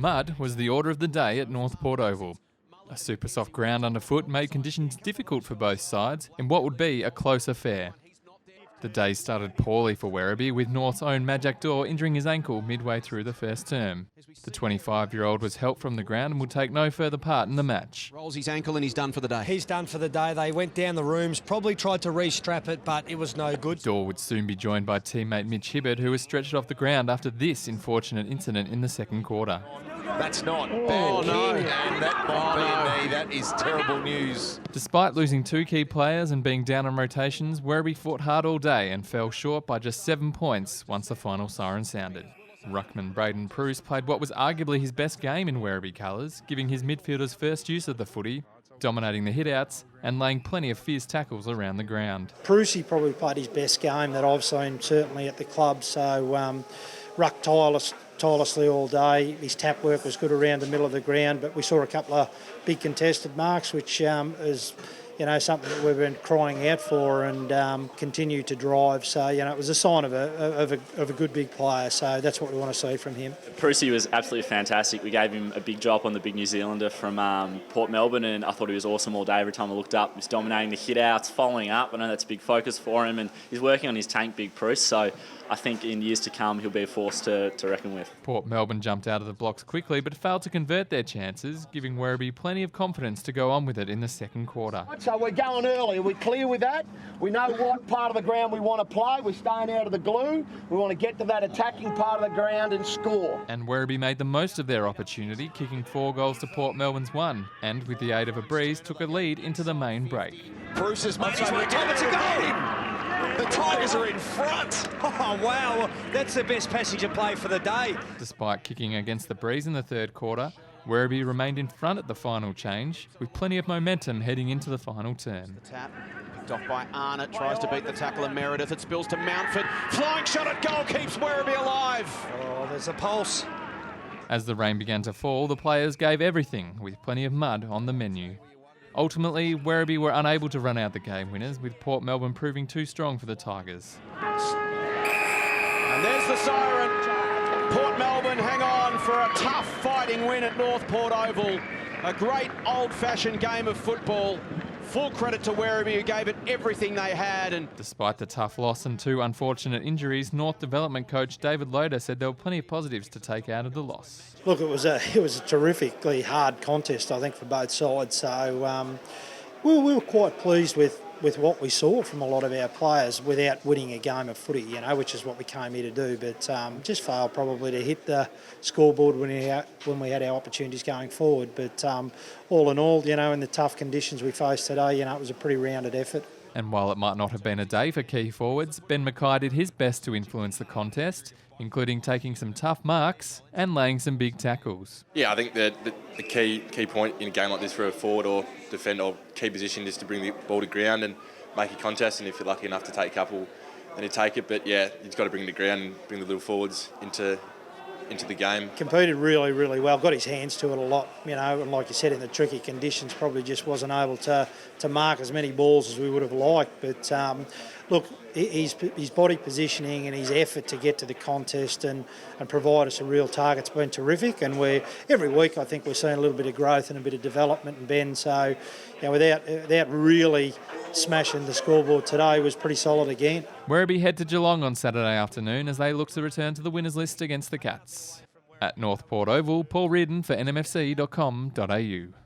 Mud was the order of the day at North Port Oval. A super soft ground underfoot made conditions difficult for both sides in what would be a close affair. The day started poorly for Werribee, with North's own Majak Dor injuring his ankle midway through the first term. The 25-year-old was helped from the ground and will take no further part in the match. Rolls his ankle and he's done for the day. He's done for the day. They went down the rooms, probably tried to re-strap it, but it was no good. Dor would soon be joined by teammate Mitch Hibberd, who was stretched off the ground after this unfortunate incident in the second quarter. That's not bad. No. And that might be a knee. That is terrible news. Despite losing two key players and being down on rotations, Werribee fought hard all day and fell short by just 7 points once the final siren sounded. Ruckman Braden Bruce played what was arguably his best game in Werribee colours, giving his midfielders first use of the footy, dominating the hit-outs and laying plenty of fierce tackles around the ground. Brucey probably played his best game that I've seen, certainly at the club, so rucked tirelessly all day. His tap work was good around the middle of the ground, but we saw a couple of big contested marks, which is something that we've been crying out for and continue to drive. So, it was a sign of a good big player. So that's what we want to see from him. Brucey was absolutely fantastic. We gave him a big drop on the big New Zealander from Port Melbourne, and I thought he was awesome all day. Every time I looked up, he was dominating the hit-outs, following up. I know that's a big focus for him, and he's working on his tank, Big Bruce. So I think in years to come, he'll be a force to reckon with. Port Melbourne jumped out of the blocks quickly, but failed to convert their chances, giving Werribee plenty of confidence to go on with it in the second quarter. So we're going early. Are we clear with that? We know what part of the ground we want to play. We're staying out of the glue. We want to get to that attacking part of the ground and score. And Werribee made the most of their opportunity, kicking 4 goals to Port Melbourne's 1, and with the aid of a breeze, took a lead into the main break. Bruce has made it's a goal! The Tigers are in front. Oh, wow. That's the best passage of play for the day. Despite kicking against the breeze in the third quarter, Werribee remained in front at the final change, with plenty of momentum heading into the final term. The tap, picked off by Arnott, tries to beat the tackle of Meredith. It spills to Mountford. Flying shot at goal keeps Werribee alive. Oh, there's a pulse. As the rain began to fall, the players gave everything, with plenty of mud on the menu. Ultimately, Werribee were unable to run out the game winners, with Port Melbourne proving too strong for the Tigers. And there's the siren. Port Melbourne hang on for a tough fighting win at North Port Oval. A great old-fashioned game of football. Full credit to Werribee, who gave it everything they had. And despite the tough loss and 2 unfortunate injuries, North development coach David Loader said there were plenty of positives to take out of the loss. Look, it was a terrifically hard contest, I think, for both sides. So we were quite pleased with what we saw from a lot of our players without winning a game of footy, which is what we came here to do. But just failed probably to hit the scoreboard when we had our opportunities going forward. But all in all, in the tough conditions we faced today, it was a pretty rounded effort. And while it might not have been a day for key forwards, Ben McKay did his best to influence the contest, including taking some tough marks and laying some big tackles. Yeah, I think the key point in a game like this for a forward or defender or key position is to bring the ball to ground and make a contest, and if you're lucky enough to take a couple, then you take it. But yeah, you've got to bring it to ground and bring the little forwards into the game. Competed really, really well, got his hands to it a lot, and like you said, in the tricky conditions, probably just wasn't able to mark as many balls as we would have liked. But look, his body positioning and his effort to get to the contest and provide us a real target's been terrific, and every week I think we're seeing a little bit of growth and a bit of development in Ben. So without really smashing the scoreboard today, was pretty solid again. Werribee head to Geelong on Saturday afternoon as they look to return to the winners list against the Cats. At North Port Oval, Paul Reardon for nmfc.com.au.